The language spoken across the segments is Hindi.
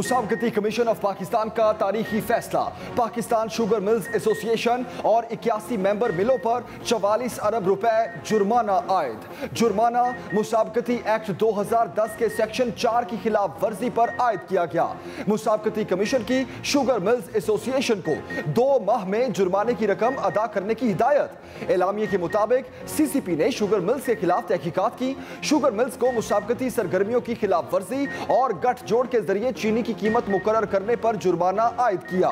मुसावकती कमीशन ऑफ पाकिस्तान का तारीखी फैसला। पाकिस्तान शुगर मिल्स एसोसिएशन और 81 मेंबर मिलों पर 44 अरब रुपए जुर्माना आयद। जुर्माना मुसावकती एक्ट 2010 के सेक्शन 4 की खिलाफ वर्जी पर आयद किया गया। मुसावकती कमीशन की शुगर मिल्स एसोसिएशन को 2 माह में जुर्माने की रकम अदा करने की हिदायत। एलामिये के मुताबिक CCP ने शुगर मिल्स के खिलाफ तहकीकात की। शुगर मिल्स को मुसावकती सरगर्मियों की खिलाफ वर्जी और गठजोड़ के जरिए चीनी की कीमत मुकर्रर करने पर जुर्माना आयद किया।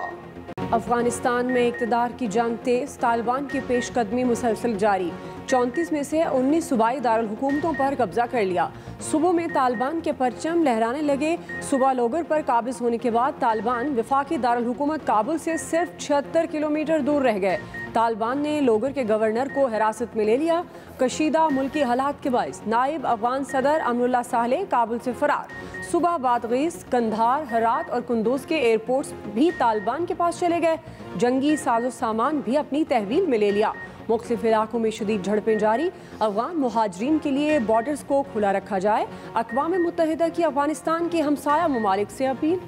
अफगानिस्तान में इक़्तिदार की जंग तेज, तालिबान की पेशकदमी मुसलसल जारी। 34 में से 19 सूबाई दारुल हुकूमतों पर कब्जा कर लिया। सुबह में तालिबान के परचम लहराने लगे। सुबह लोगर पर काबिज होने के बाद तालिबान वफाकी दारुल हुकूमत काबुल से सिर्फ 76 किलोमीटर दूर रह गए। तालिबान ने लोगर के गवर्नर को हिरासत में ले लिया। कशीदा मुल्की हालात के बाइस नायब अफगान सदर अमरुल्लाह सालेह काबुल से फरार। सुबह बादगीस, कंधार, हरात और कुंदूज के एयरपोर्ट्स भी तालिबान के पास चले गए। जंगी साजो सामान भी अपनी तहवील में ले लिया। मुख्तलिफ इलाकों में शदीद झड़पें जारी। अफगान मुहाजिरीन के लिए बॉर्डर्स को खुला रखा जाए। अक़वाम मुत्तहिदा की अफगानिस्तान के हमसाया ममालिक से अपील।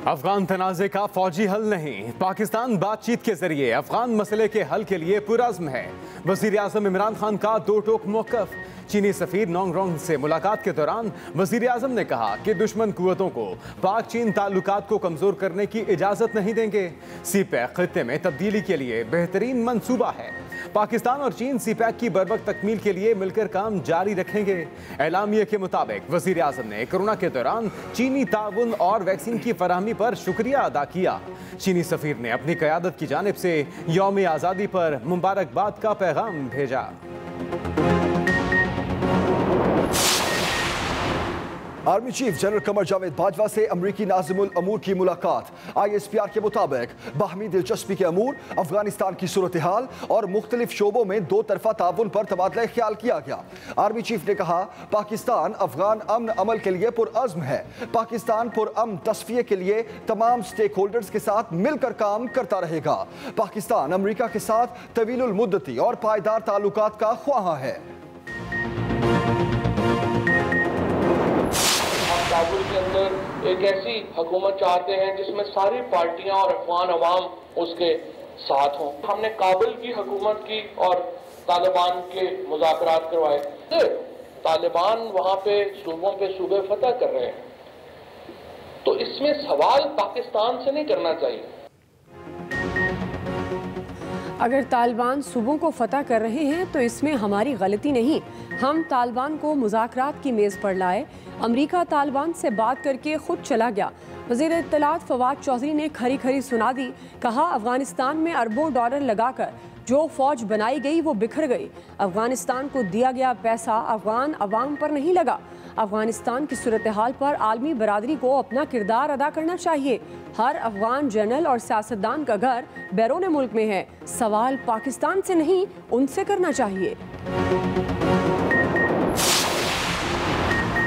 अफगान तनाज़े का फौजी हल नहीं, पाकिस्तान बातचीत के जरिए अफगान मसले के हल के लिए पुरअज़्म है। वज़ीर आज़म इमरान खान का 2 टोक मौक़िफ़। चीनी सफ़ीर नोंग रोंग से मुलाकात के दौरान वज़ीर आज़म ने कहा कि दुश्मन कुव्वतों को पाक चीन ताल्लुकात को कमज़ोर करने की इजाज़त नहीं देंगे। CPEC खित्ते में तब्दीली के लिए बेहतरीन मंसूबा है। पाकिस्तान और चीन CPEC की बरवक्त तकमील के लिए मिलकर काम जारी रखेंगे। एलामिये के मुताबिक वज़ीर आज़म ने कोरोना के दौरान चीनी ताउन और वैक्सीन की फराहमी पर शुक्रिया अदा किया। चीनी सफ़ीर ने अपनी क़यादत की जानिब से यौम आज़ादी पर मुबारकबाद का पैगाम भेजा। Army chief general Qamar Javed Bajwa से अमरीकी नाज़िमुल अमूर की मुलाकात। ISPR के मुताबिक बाहमी दिलचस्पी के अमूर, अफगानिस्तान की सूरत हाल और मुख्तलिफ शोबों में 2 तरफा ताउन पर तबादला ख्याल किया गया। आर्मी चीफ ने कहा, पाकिस्तान अफगान अमन अमल के लिए पुरअज़्म है। पाकिस्तान पुरअमन तस्फिये के लिए तमाम स्टेक होल्डर्स के साथ मिलकर काम करता रहेगा। पाकिस्तान अमरीका के साथ तवीलुल मुद्दती और पायदार ताल्लुकात का ख्वाहा है। काबुल के अंदर एक ऐसी हुकूमत चाहते हैं जिसमें सारी पार्टियां और अफगान अवाम उसके साथ हों। हमने काबुल की हुकूमत की और तालिबान के मुज़ाकरात करवाए। तालिबान वहां पे सूबे फतह कर रहे हैं, तो इसमें सवाल पाकिस्तान से नहीं करना चाहिए। अगर तालिबान सूबों को फतह कर रहे हैं तो इसमें हमारी गलती नहीं। हम तालिबान को मुज़ाकरात की मेज़ पर लाए। अमेरिका तालिबान से बात करके खुद चला गया। वज़ीर इत्तलात फवाद चौधरी ने खरी खरी सुना दी। कहा, अफगानिस्तान में अरबों डॉलर लगाकर जो फौज बनाई गई वो बिखर गई। अफगानिस्तान को दिया गया पैसा अफगान अवाम पर नहीं लगा। अफगानिस्तान की सूरत हाल पर आलमी बरादरी को अपना किरदार अदा करना चाहिए। हर अफगान जनरल और सियासतदान का घर बैरून मुल्क में है। सवाल पाकिस्तान से नहीं, उनसे करना चाहिए।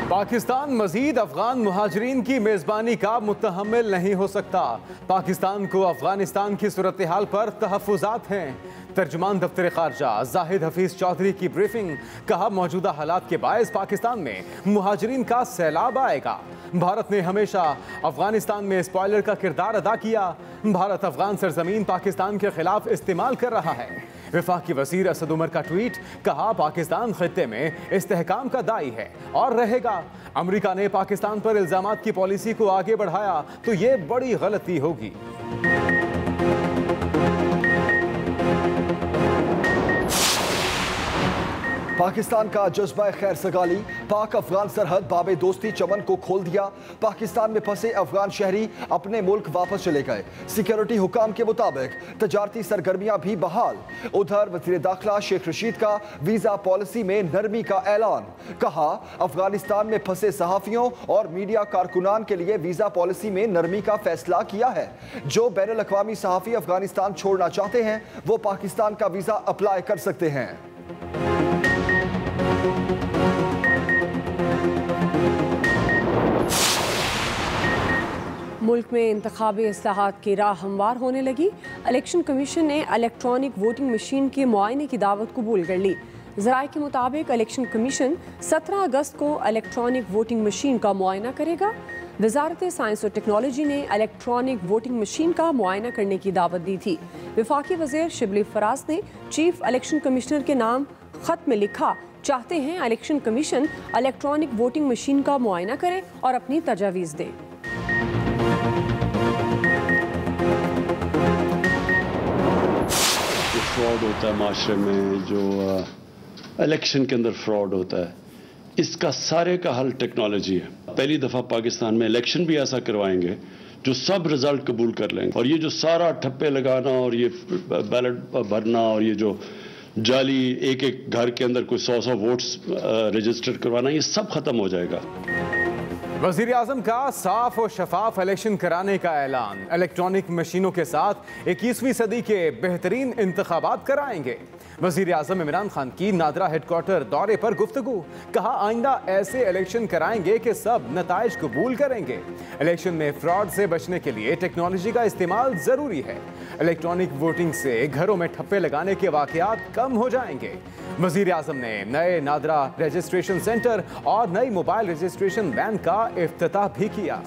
पाकिस्तान मजीद अफगान मुहाजिरीन की मेज़बानी का मुतहम्मिल नहीं हो सकता। पाकिस्तान को अफगानिस्तान की सूरत हाल पर तहफ़्फ़ुज़ात हैं। तर्जुमान दफ्तर ख़ारजा जाहिद हफीज़ चौधरी की ब्रीफिंग। कहा, मौजूदा हालात के बायस पाकिस्तान में मुहाजिरीन का सैलाब आएगा। भारत ने हमेशा अफगानिस्तान में स्पॉयलर का किरदार अदा किया। भारत अफगान सरजमीन पाकिस्तान के खिलाफ इस्तेमाल कर रहा है। वफाकी वज़ीर असद उमर का ट्वीट। कहा, पाकिस्तान खित्ते में इस्तेहकाम का दाई है और रहेगा। अमेरिका ने पाकिस्तान पर इल्ज़ामात की पॉलिसी को आगे बढ़ाया तो ये बड़ी गलती होगी। पाकिस्तान का जज्बा खैर सगाली, पाक अफगान सरहद बाबे दोस्ती चमन को खोल दिया। पाकिस्तान में फंसे अफगान शहरी अपने मुल्क वापस चले गए। सिक्योरिटी हुकाम के मुताबिक तजारती सरगर्मियां भी बहाल। उधर वज़ीर दाखिला शेख रशीद का वीज़ा पॉलिसी में नरमी का ऐलान। कहा, अफगानिस्तान में फंसे सहाफ़ियों और मीडिया कारकुनान के लिए वीज़ा पॉलिसी में नरमी का फैसला किया है। जो बैनुल अक़वामी सहाफ़ी अफगानिस्तान छोड़ना चाहते हैं वो पाकिस्तान का वीज़ा अप्लाई कर सकते हैं। मुल्क में इंतखाबी इस्लाहात की राह हमवार होने लगी। इलेक्शन कमीशन ने इलेक्ट्रॉनिक वोटिंग मशीन के मुआयने की दावत कबूल कर ली। ज़राए के मुताबिक इलेक्शन कमीशन 17 अगस्त को इलेक्ट्रॉनिक वोटिंग मशीन का मुआयना करेगा। वजारत साइंस और टेक्नोलॉजी ने इलेक्ट्रॉनिक वोटिंग मशीन का मुआयना करने की दावत दी थी। वफाकी वज़ीर शिबली फराज ने चीफ इलेक्शन कमिश्नर के नाम ख़त में लिखा, चाहते हैं election commission electronic voting machine का मुआयना करे और अपनी तजावीज़ दे। फ्रॉड होता है माशरे में, जो इलेक्शन के अंदर फ्रॉड होता है, इसका सारे का हल टेक्नोलॉजी है। पहली दफ़ा पाकिस्तान में इलेक्शन भी ऐसा करवाएंगे जो सब रिजल्ट कबूल कर लेंगे, और ये जो सारा ठप्पे लगाना और ये बैलेट भरना और ये जो जाली एक एक घर के अंदर कोई 100 वोट्स रजिस्टर करवाना, ये सब खत्म हो जाएगा। वज़ीर आज़म का साफ और शफाफ इलेक्शन कराने का ऐलान। इलेक्ट्रॉनिक मशीनों के साथ 21वीं सदी के बेहतरीन इंतखाबात कराएंगे। वज़ीर आज़म इमरान खान की नादरा हेडक्वार्टर दौरे पर गुफ्तगू। कहा, आइंदा ऐसे इलेक्शन कराएंगे कि सब नताइज कबूल करेंगे। इलेक्शन में फ्रॉड से बचने के लिए टेक्नोलॉजी का इस्तेमाल ज़रूरी है। इलेक्ट्रॉनिक वोटिंग से घरों में ठप्पे लगाने के वाक़यात कम हो जाएंगे। वज़ीर आज़म ने नए नादरा रजिस्ट्रेशन सेंटर और नई मोबाइल रजिस्ट्रेशन वैन का इफ्तिताह भी किया।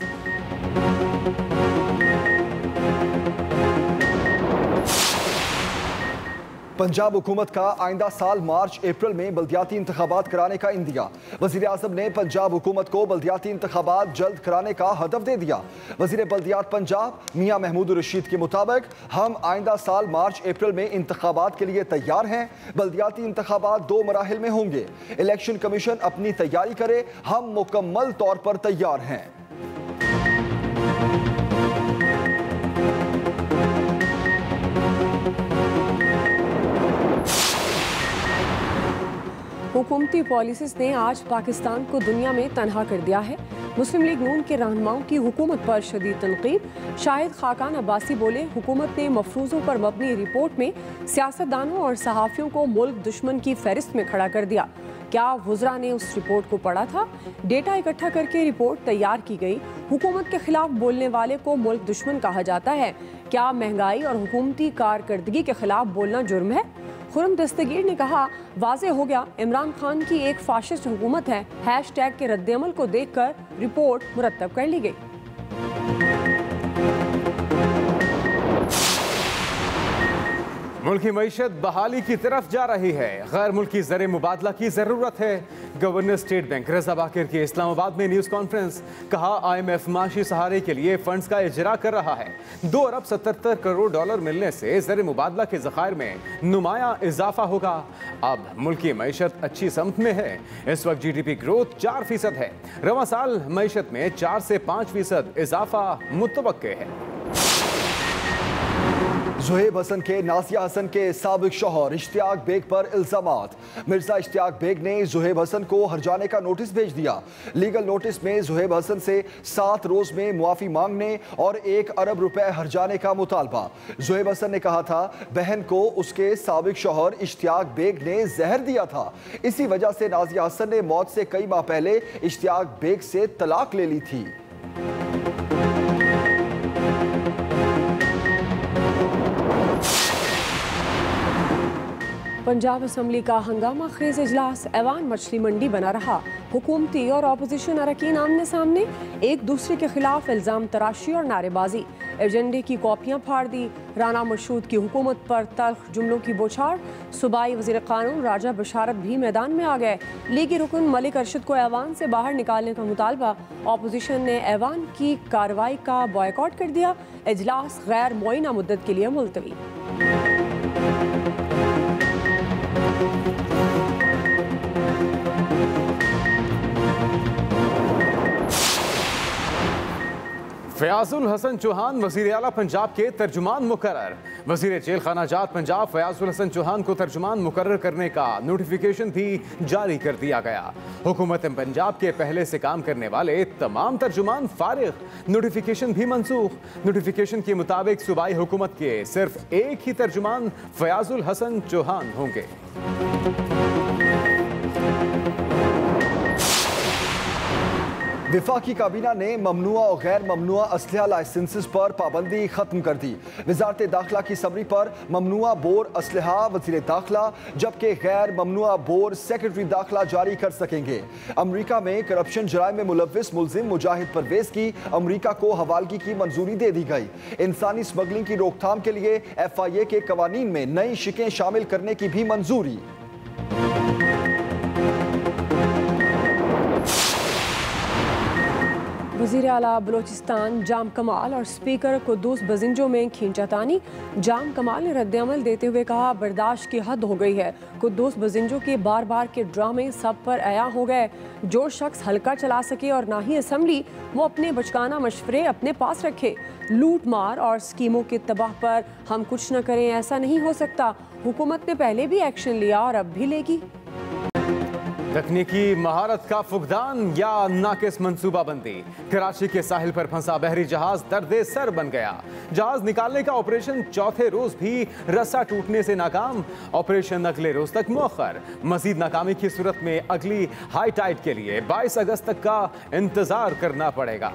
पंजाब हुकूमत का आइंदा साल मार्च अप्रैल में बल्दियाती इंतखाबात कराने का इंदिया। वज़ीर आज़म ने पंजाब हुकूमत को बल्दियाती इंतखाबात जल्द कराने का हदफ दे दिया। वज़ीर बल्दियात पंजाब मियां महमूद रशीद के मुताबिक, हम आइंदा साल मार्च अप्रैल में इंतखाबात के लिए तैयार हैं। बल्दियाती इंतखाबात 2 मराहिल में होंगे। इलेक्शन कमीशन अपनी तैयारी करे, हम मुकम्मल तौर पर तैयार हैं। हुकूमती पॉलिसीज़ ने आज पाकिस्तान को दुनिया में तनहा कर दिया है। मुस्लिम लीग नून के रहनुमाओं की हुकूमत पर शदीद तनकीद। शाहिद खाकान अब्बासी बोले, हुकूमत ने मफरूज़ों पर मबनी रिपोर्ट में सियासतदानों और सहाफ़ियों को मुल्क दुश्मन की फहरिस्त में खड़ा कर दिया। क्या वुज़रा ने उस रिपोर्ट को पढ़ा था? डेटा इकट्ठा करके रिपोर्ट तैयार की गई। हुकूमत के खिलाफ बोलने वाले को मुल्क दुश्मन कहा जाता है। क्या महंगाई और हुकूमती कारकर्दगी के खिलाफ बोलना जुर्म है? खुर्रम दस्तगीर ने कहा, वाज़े हो गया इमरान खान की एक फाशिस्ट हुकूमत है। हैशटैग के रद्दअमल को देखकर रिपोर्ट मुरतब कर ली गई। मुल्की मईशत बहाली की तरफ जा रही है। गैर मुल्की ज़र मुबादला की ज़रूरत है। गवर्नर स्टेट बैंक रज़ा बाकिर की इस्लामाबाद में न्यूज़ कॉन्फ्रेंस। कहा, IMF माशी सहारे के लिए फंड्स का इजरा कर रहा है। 2 अरब 77 करोड़ डॉलर मिलने से ज़र मुबादला के ज़खायर में नुमाया इजाफा होगा। अब मुल्की मईशत अच्छी समत में है। इस वक्त GDP ग्रोथ 4% है। रवां साल मईशत में 4 से 5% इजाफा मुतवक्के है। ज़ुहैब हसन के नाज़िया हसन के साबिक शौहर इश्तियाक बेग पर इल्ज़ामात। मिर्ज़ा इश्तियाक बेग ने ज़ुहैब हसन को हरजाने का नोटिस भेज दिया। लीगल नोटिस में ज़ुहैब हसन से 7 रोज़ में मुआफ़ी मांगने और 1 अरब रुपए हरजाने का मुतालबा। ज़ुहैब हसन ने कहा था, बहन को उसके साबिक शौहर इश्तियाक बेग ने जहर दिया था। इसी वजह से नाज़िया हसन ने मौत से कई माह पहले इश्तियाक बेग से तलाक ले ली थी। पंजाब असम्बली का हंगामा खेज इजलास ऐवान मछली मंडी बना रहा। हुकूमती और अपोजिशन अरकान आमने सामने, एक दूसरे के खिलाफ इल्ज़ाम तराशी और नारेबाजी। एजेंडे की कॉपियां फाड़ दी। राना मशहूद की हुकूमत पर तल्ख जुमलों की बौछार। सूबाई वज़ीर कानून राजा बशारत भी मैदान में आ गए। लीगी रुकन मलिक अरशद को ऐवान से बाहर निकालने का मुतालबा। अपोजिशन ने ऐवान की कार्रवाई का बॉयकॉट कर दिया। इजलास गैर मुअय्यना मुद्दत के लिए मुलतवी। फयाजुल हसन चौहान वज़ीर आला पंजाब के तर्जुमान मुकर्रर। वज़ीर जेल खाना जात पंजाब फयाजुल हसन चौहान को तर्जुमान मुकर्रर करने का नोटिफिकेशन भी जारी कर दिया गया। हुकूमत पंजाब के पहले से काम करने वाले तमाम तर्जुमान फारिग, नोटिफिकेशन भी मनसूख। नोटिफिकेशन के मुताबिक सूबाई हुकूमत के सिर्फ एक ही तर्जुमान फयाजुल हसन चौहान होंगे। वफाकी काबीना ने ममनुआ और गैर ममनुआ असलहा लाइसेंसेस पर पाबंदी खत्म कर दी। वजारत दाखिला की समरी पर ममनुआ बोर असलहा वज़ीर दाखिला, जबकि गैर ममनुआ बोर सेक्रेटरी दाखिला जारी कर सकेंगे। अमरीका में करप्शन जराइम में मुलव्विस मुलजिम मुजाहिद परवेज की अमरीका को हवालगी की मंजूरी दे दी गई। इंसानी स्मगलिंग की रोकथाम के लिए FIA के कवानीन में नई शिकें शामिल करने की भी मंजूरी। वज़ीर आला बलोचिस्तान जाम कमाल और स्पीकर कुद्दूस बजिंजो में खींचातानी। जाम कमाल ने रद्द-ए-अमल देते हुए कहा, बर्दाश्त की हद हो गई है। कुद्दूस बजिंजो के बार बार के ड्रामे सब पर अया हो गए। जो शख्स हल्का चला सके और ना ही असम्बली, वो अपने बचकाना मशवरे अपने पास रखे। लूट मार और स्कीमों के तबाह पर हम कुछ न करें, ऐसा नहीं हो सकता। हुकूमत ने पहले भी एक्शन लिया और अब भी लेगी। तकनीकी महारत का फुकदान या नाकिस मंसूबाबंदी। कराची के साहिल पर फंसा बहरी जहाज दर्दे सर बन गया। जहाज निकालने का ऑपरेशन चौथे रोज भी रस्सा टूटने से नाकाम। ऑपरेशन अगले रोज तक मौखर। मजीद नाकामी की सूरत में अगली हाई टाइड के लिए 22 अगस्त तक का इंतजार करना पड़ेगा।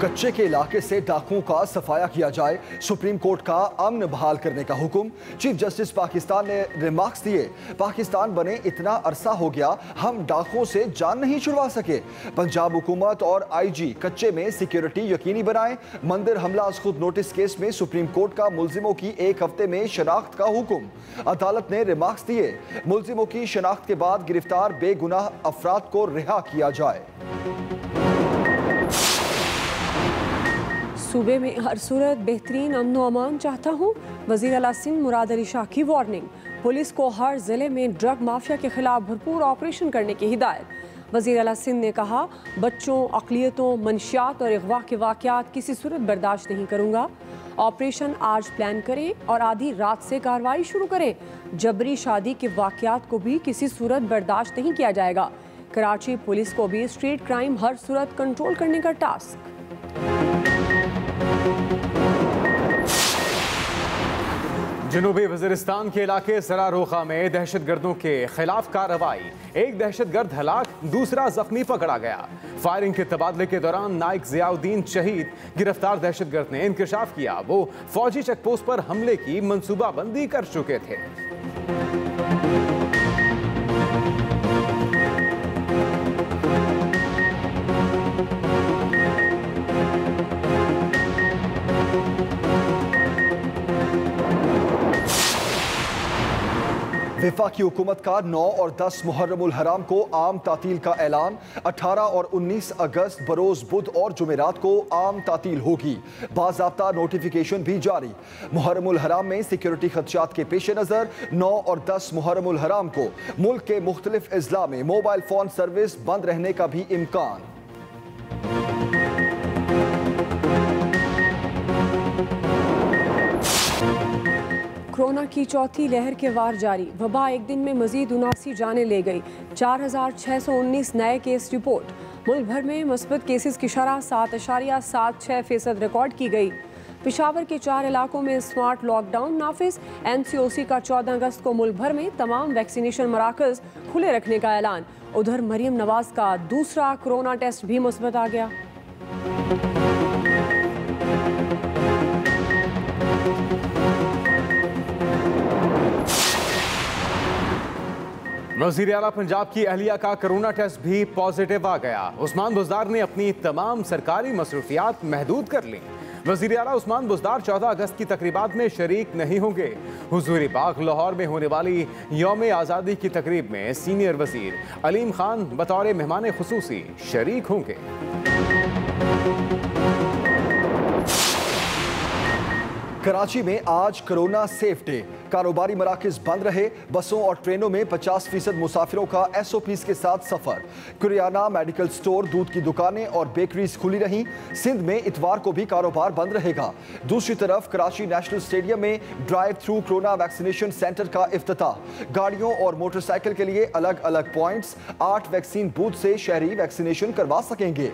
कच्चे के इलाके से डाकुओं का सफाया किया जाए। सुप्रीम कोर्ट का अमन बहाल करने का हुक्म। चीफ जस्टिस पाकिस्तान ने रिमार्क्स दिए, पाकिस्तान बने इतना अरसा हो गया, हम डाकुओं से जान नहीं छुड़वा सके। पंजाब हुकूमत और IG कच्चे में सिक्योरिटी यकीनी बनाए। मंदिर हमला अज खुद नोटिस केस में सुप्रीम कोर्ट का मुलजिमों की 1 हफ्ते में शनाख्त का हुक्म। अदालत ने रिमार्क्स दिए, मुलजिमों की शनाख्त के बाद गिरफ्तार बेगुनाह अफराद को रिहा किया जाए। सूबे में हर सूरत बेहतरीन अमन व अमान चाहता हूँ। वज़ीर आला सिंध मुराद अली शाह की वार्निंग। पुलिस को हर जिले में ड्रग माफिया के खिलाफ भरपूर ऑपरेशन करने की हिदायत। वज़ीर आला सिंध ने कहा, बच्चों, अक़लियतों, मनशियात और अगवा के वाक़यात किसी सूरत बर्दाश्त नहीं करूँगा। ऑपरेशन आज प्लान करें और आधी रात से कार्रवाई शुरू करें। जबरी शादी के वाक़यात को भी किसी सूरत बर्दाश्त नहीं किया जाएगा। कराची पुलिस को भी स्ट्रीट क्राइम हर सूरत कंट्रोल करने का टास्क। जनूबी वज़ीरिस्तान के इलाके सरारोखा में दहशतगर्दों के खिलाफ कार्रवाई। एक दहशतगर्द हलाक, दूसरा जख्मी पकड़ा गया। फायरिंग के तबादले के दौरान नाइक ज़ियाउद्दीन शहीद। गिरफ्तार दहशतगर्द ने इंकशाफ किया, वो फौजी चेकपोस्ट पर हमले की मंसूबाबंदी कर चुके थे। वफाकी हुकूमत का 9 और 10 मुहर्रमुल हराम को आम तातील का ऐलान। 18 और 19 अगस्त बरोज बुध और जुमेरात को आम तातील होगी। बाज़ाब्ता नोटिफिकेशन भी जारी। मुहर्रमुल हराम में सिक्योरिटी खदशात के पेश नज़र 9 और 10 मुहर्रमुल हराम को मुल्क के मुख्तलिफ अजला में मोबाइल फ़ोन सर्विस बंद रहने का भी इम्कान। कोरोना की चौथी लहर के वार जारी। वबा एक दिन में मजीद 79 जानें ले गई। 4619 नए केस रिपोर्ट। मुल्क भर में मुस्बत केसेस की शरह 7.76% रिकॉर्ड की गई। पेशावर के 4 इलाकों में स्मार्ट लॉकडाउन नाफिज। NCOC का 14 अगस्त को मुल्क भर में तमाम वैक्सीनेशन मराकज खुले रखने का ऐलान। उधर मरियम नवाज का दूसरा कोरोना टेस्ट भी मुस्बत आ गया। वज़ीर आला पंजाब की अहलिया का कोरोना टेस्ट भी पॉजिटिव आ गया। उस्मान बुज़दार ने अपनी तमाम सरकारी मसरूफियात महदूद कर ली। वज़ीर आला उस्मान बुज़दार 14 अगस्त की तकरीबात में शरीक नहीं होंगे। हुज़ूरी बाग लाहौर में होने वाली यौम आज़ादी की तकरीब में सीनियर वज़ीर अलीम खान बतौर मेहमान खुसूसी शरीक होंगे। कराची में आज कोरोना सेफ डे। कारोबारी मराकज बंद रहे। बसों और ट्रेनों में 50% मुसाफिरों का SOPs के साथ सफर। कुरियाना, मेडिकल स्टोर, दूध की दुकानें और बेकरीज खुली रहीं। सिंध में इतवार को भी कारोबार बंद रहेगा। दूसरी तरफ कराची नेशनल स्टेडियम में drive through corona vaccination centre का इफ्तिताह। गाड़ियों और मोटरसाइकिल के लिए अलग अलग पॉइंट्स। 8 वैक्सीन बूथ से शहरी वैक्सीनेशन करवा सकेंगे।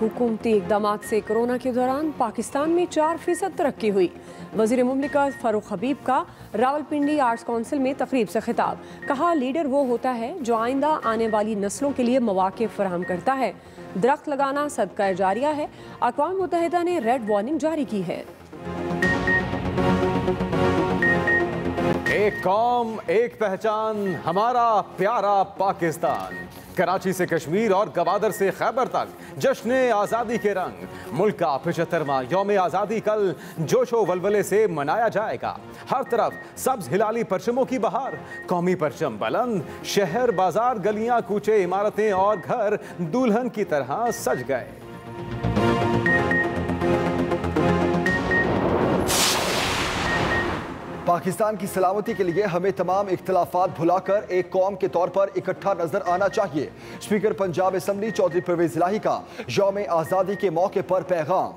हुकूमती इक़दामात से कोरोना के दौरान पाकिस्तान में 4% तरक्की हुई। वज़ीर मुमलिकत फ़ारूक हबीब का रावलपिंडी आर्ट्स काउंसिल में तकरीब से खिताब। कहा, लीडर वो होता है जो आइंदा आने वाली नस्लों के लिए मौक़े फराहम करता है। दरख्त लगाना सदका जारिया है। अक़वाम मुत्तहिदा ने रेड वार्निंग जारी की है। एक कौम, एक पहचान, हमारा प्यारा पाकिस्तान। कराची से कश्मीर और गवादर से खैबर तक जश्न आज़ादी के रंग। मुल्क का 75वां यौम आज़ादी कल जोशो वलवले से मनाया जाएगा। हर तरफ सब्ज हिलाली परचमों की बहार। कौमी परचम बुलंद, शहर बाजार गलियां कूचे इमारतें और घर दुल्हन की तरह सज गए। पाकिस्तान की सलामती के लिए हमें तमाम इख्तिलाफात भुलाकर एक कौम के तौर पर इकट्ठा नजर आना चाहिए। स्पीकर पंजाब असेंबली चौधरी परवेज इलाही का यौम आज़ादी के मौके पर पैगाम।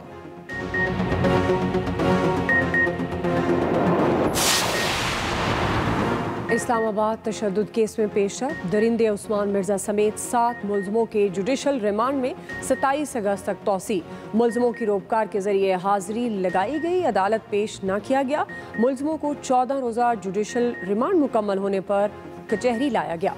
इस्लामाबाद तशद्दुद केस में पेशरफ। दरिंदे उस्मान मिर्जा समेत 7 मुलजमों के जुडिशल रिमांड में 27 अगस्त तक तौसी। मुलजमों की रोबकार के जरिए हाजिरी लगाई गई, अदालत पेश न किया गया। मुलजमों को 14 रोज़ा जुडिशल रिमांड मुकम्मल होने पर कचहरी लाया गया।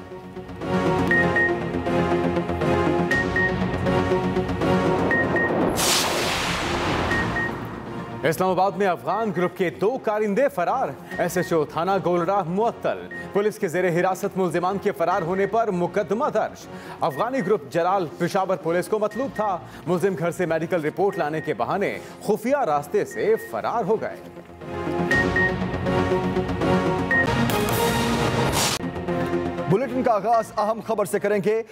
इस्लामाबाद में अफगान ग्रुप के 2 कारिंदे फरार। SHO थाना गोलराह मुअत्तल। पुलिस के जेर हिरासत मुल्जिमान के फरार होने पर मुकदमा दर्ज। अफगानी ग्रुप जलाल पेशावर पुलिस को मतलूब था। मुल्जिम घर से मेडिकल रिपोर्ट लाने के बहाने खुफिया रास्ते से फरार हो गए। बुलेटिन का आगाज अहम खबर से करेंगे।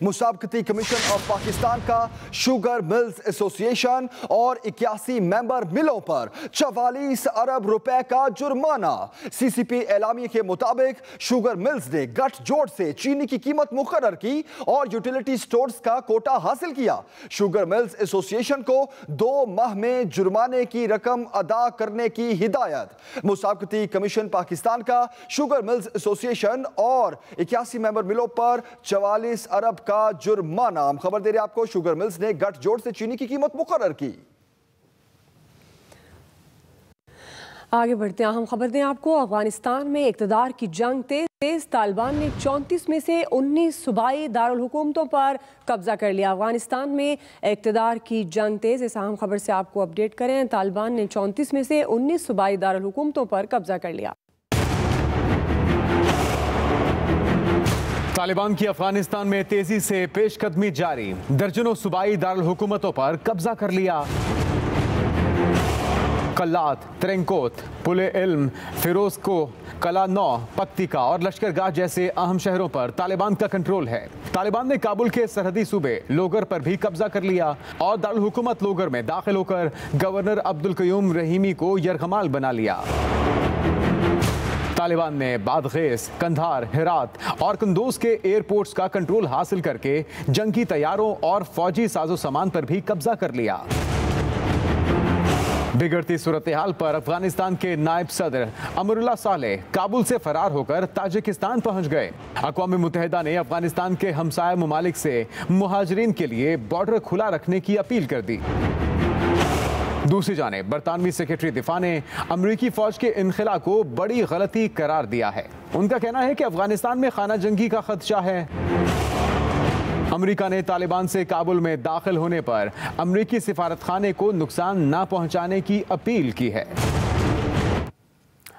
मुसाबकती कमीशन ऑफ पाकिस्तान का शुगर मिल्स एसोसिएशन और 81 मेंबर मिलों पर 44 अरब रुपए का जुर्माना। CCP एलामिये के मुताबिक शुगर मिल्स ने गठजोड़ से चीनी की कीमत मुकर्रर की और यूटिलिटी स्टोर्स का कोटा हासिल किया। शुगर मिल्स एसोसिएशन को 2 माह में जुर्माने की रकम अदा करने की हिदायत। मुसाबकती कमीशन पाकिस्तान का शुगर मिल्स एसोसिएशन और 81 मेंबर मिलों पर 44 अरब का जुर्माना। हम खबर दे रहे हैं आपको, शुगर मिल्स ने गठजोड़ से चीनी की कीमत मुकर्रर की। आगे बढ़ते हैं, हम खबर दें आपको। अफगानिस्तान में इक़्तिदार की जंग तेज। तालिबान ने 34 में से 19 सूबाई दारुल हुकूमतों पर कब्जा कर लिया। अफगानिस्तान में इक़्तिदार की जंग तेज। इस अहम खबर से आपको अपडेट करें। तालिबान ने 34 में से 19 सूबाई दारुल हुकूमतों पर कब्जा कर लिया। तालिबान की अफगानिस्तान में तेजी से पेशकदमी जारी। दर्जनों सूबाई दारुल हुकूमतों पर कब्जा कर लिया। कल्लात, त्रेंकोत, पुले इल्म, फिरोजको, कला नौ, पक्तिका और लश्करगाह जैसे अहम शहरों पर तालिबान का कंट्रोल है। तालिबान ने काबुल के सरहदी सूबे लोगर पर भी कब्जा कर लिया और दारुल हुकूमत लोगर में दाखिल होकर गवर्नर अब्दुल कयूम रहीमी को यरगमाल बना लिया। तालिबान ने बादगेस, कंधार, हेरात और कुंदूज के एयरपोर्ट्स का कंट्रोल हासिल करके जंगी तैयारों और फौजी साजो सामान पर भी कब्जा कर लिया। बिगड़ती सूरत हाल पर अफगानिस्तान के नायब सदर अमरुल्लाह सालेह काबुल से फरार होकर ताजिकिस्तान पहुंच गए। अक़वाम मुत्तहिदा ने अफगानिस्तान के हमसाया ममालिक से मुहाजिरीन के लिए बॉर्डर खुला रखने की अपील कर दी। दूसरी जानिब बरतानवी सेक्रेटरी दिफा ने अमरीकी फौज के इनखला को बड़ी गलती करार दिया है। उनका कहना है कि अफगानिस्तान में खाना जंगी का खदशा है। अमेरिका ने तालिबान से काबुल में दाखिल होने पर अमरीकी सिफारतखाने को नुकसान न पहुंचाने की अपील की है।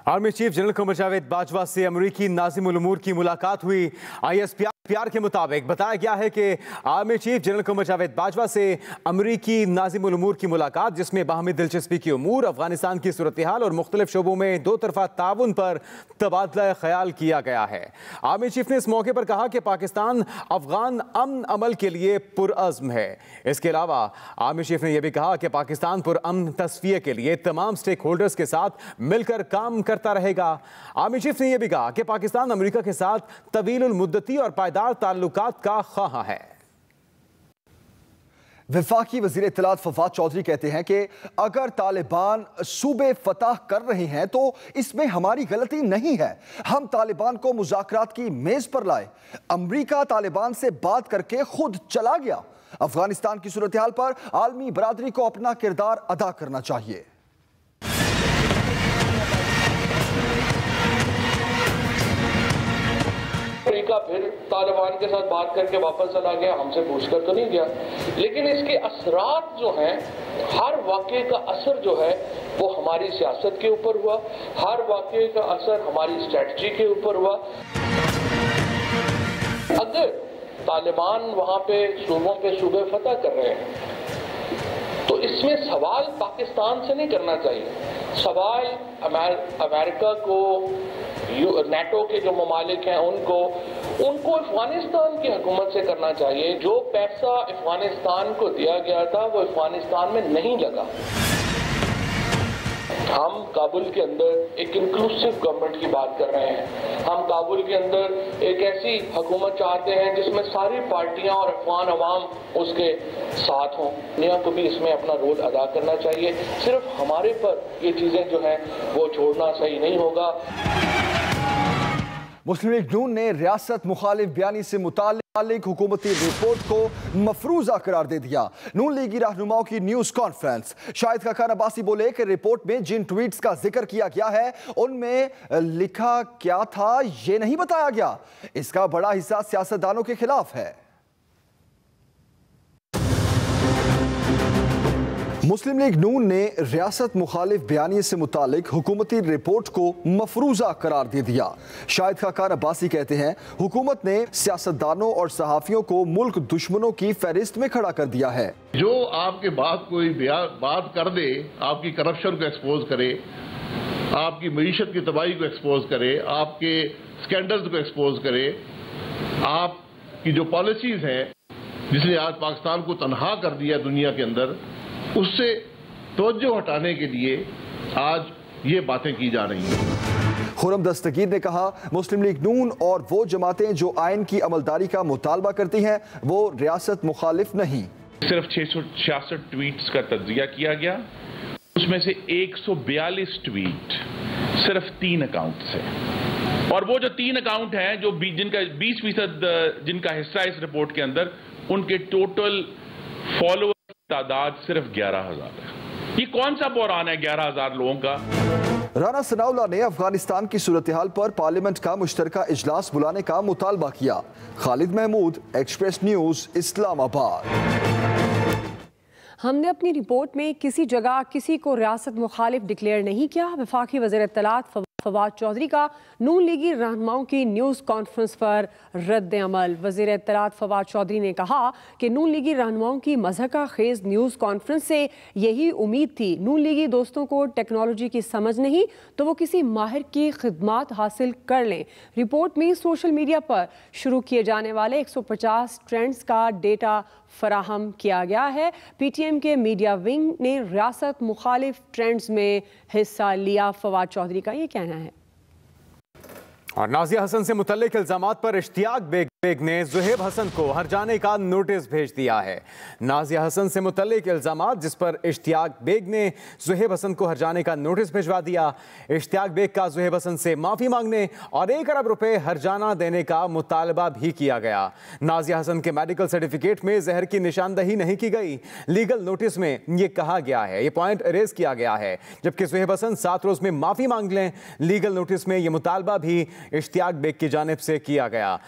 Army chief general Qamar Javed Bajwa से अमरीकी नाज़िम उल उमूर की मुलाकात हुई। ISPR के मुताबिक बताया गया है कि army chief general Qamar Javed Bajwa से अमरीकी नाज़िम उल उमूर की मुलाकात, जिसमें बाहमी दिलचस्पी की उमूर, अफगानिस्तान की सूरत हाल और मुख्तलिफ शोबों में 2 तरफा ताउन पर तबादला ख्याल किया गया है। आर्मी चीफ ने इस मौके पर कहा कि पाकिस्तान अफगान अमन अमल के लिए पुरअज़्म है। इसके अलावा आर्मी चीफ ने यह भी कहा कि पाकिस्तान पुरअमन तस्फिये के लिए तमाम स्टेक होल्डर्स के साथ मिलकर काम करता रहेगा। आर्मी चीफ ने यह भी कहा कि पाकिस्तान अमेरिका के साथ तवीलुल मुद्दती और पायदार ताल्लुकात का ख्वाह है। वफाकी वज़ीर इत्तलात फवाद चौधरी कहते हैं कि अगर तालिबान सूबे फतह कर रहे हैं तो इसमें हमारी गलती नहीं है। हम तालिबान को मुज़ाकरात की मेज पर लाए। अमरीका तालिबान से बात करके खुद चला गया। अफगानिस्तान की सूरत हाल पर आलमी बरादरी को अपना किरदार अदा करना चाहिए। अमेरिका फिर तालिबान के साथ बात करके वापस चला गया, हमसे पूछकर तो नहीं गया। लेकिन इसके असरात जो हैं, हर वाक़े का असर जो है वो हमारी सियासत के ऊपर हुआ, हर वाक़े का असर हमारी स्ट्रेटजी के ऊपर हुआ। अगर तालिबान वहां पे सूबों पे सूबे फतह कर रहे हैं तो इसमें सवाल पाकिस्तान से नहीं करना चाहिए, सवाल अमेरिका को, नेटो के जो ममालिक हैं उनको अफगानिस्तान की हुकूमत से करना चाहिए। जो पैसा अफगानिस्तान को दिया गया था वो अफगानिस्तान में नहीं लगा। हम काबुल के अंदर एक इंक्लूसिव गवर्नमेंट की बात कर रहे हैं। हम काबुल के अंदर एक ऐसी हुकूमत चाहते हैं जिसमें सारी पार्टियां और अफगान अवाम उसके साथ हों। दुनिया को भी इसमें अपना रोल अदा करना चाहिए। सिर्फ हमारे पर ये चीज़ें जो हैं वो छोड़ना सही नहीं होगा। मुस्लिम लीग नून ने रियासत मुखालिफ बयानी से मुताल्लिक हुकूमती रिपोर्ट को मफरूजा करार दे दिया। नून लीगी रहनुमाओं की न्यूज कॉन्फ्रेंस। शाहिद खान अब्बासी बोले कि रिपोर्ट में जिन ट्वीट्स का जिक्र किया गया है उनमें लिखा क्या था ये नहीं बताया गया। इसका बड़ा हिस्सा सियासतदानों के खिलाफ है। मुस्लिम लीग नून ने रियासत मुखालिफ बयानी से मुतालिक हुकूमती रिपोर्ट को मफरूजा करार दे दिया। शाहिद खान अब्बासी कहते हैं हुकूमत ने सियासतदानों और सहाफियों को मुल्क दुश्मनों की फहरिस्त में खड़ा कर दिया है। जो आपके बाद कोई बात कर दे, आपकी करप्शन को एक्सपोज करे, आपकी मईशत की तबाही को एक्सपोज करे, आपके स्कैंडल्स को एक्सपोज करे, आपकी जो पॉलिसीज हैं जिसने आज पाकिस्तान को तनहा कर दिया दुनिया के अंदर, उससे तवज्जो हटाने के लिए आज ये बातें की जा रही हैं। खुर्रम दस्तगीर ने कहा मुस्लिम लीग नून और वो जमातें जो आइन की अमलदारी का मुतालबा करती हैं वो रियासत मुखालिफ नहीं। सिर्फ 666 ट्वीट्स का तज्जिया किया गया, उसमें से 142 ट्वीट सिर्फ 3 अकाउंट से, और वो जो 3 अकाउंट हैं जो जिनका 20% जिनका हिस्सा इस रिपोर्ट के अंदर, उनके टोटल फॉलोअर तादाद सिर्फ 11,000 है। ये कौन सा बहरान है 11,000 लोगों का? राना सनाउल्लाह ने अफगानिस्तान की सूरत हाल पर पार्लियामेंट का मुश्तरका इजलास बुलाने का मुतालबा किया। Khalid Mahmood, express news, Islamabad. हमने अपनी रिपोर्ट में किसी जगह किसी को रियासत मुखालिफ डिक्लेयर नहीं किया। वफाकी वज़ीर इत्तलात फवाद चौधरी का नून लीगी रहनुमाओं की न्यूज़ कॉन्फ्रेंस पर रद्द अमल। वज़ीर इत्तलात फवाद चौधरी ने कहा कि नून लीगी रहनुमाओं की मज़हका खेज़ न्यूज़ कॉन्फ्रेंस से यही उम्मीद थी। नून लीगी दोस्तों को टेक्नोलॉजी की समझ नहीं तो वो किसी माहिर की खिदमात हासिल कर लें। रिपोर्ट में सोशल मीडिया पर शुरू किए जाने वाले 150 ट्रेंड्स का डेटा फराहम किया गया है। PTM के मीडिया विंग ने रियासत मुखालिफ ट्रेंड्स में हिस्सा लिया। फवाद चौधरी का ये कहना है। और नाजिया हसन से मुतल्लिक इल्जामात पर इश्तियाक बेग ने ज़ुहैब हसन को हर जाने का नोटिस भेज दिया है। नाजिया हसन से मुतल्लिक इल्जामात जिस पर इश्तियाक बेग ने ज़ुहैब हसन को हर जाने का नोटिस भिजवा दिया। इश्तियाक बेग का ज़ुहैब हसन से माफ़ी मांगने और 1 अरब रुपए हरजाना देने का मुतालबा भी किया गया। नाजिया हसन के मेडिकल सर्टिफिकेट में जहर की निशानदही नहीं की गई। लीगल नोटिस में ये कहा गया है, ये पॉइंट अरेज किया गया है, जबकि ज़ुहैब हसन 7 रोज़ में माफ़ी मांग लें। लीगल नोटिस में ये मुतालबा भी इश्तियाक बेग की जानिब से किया गया।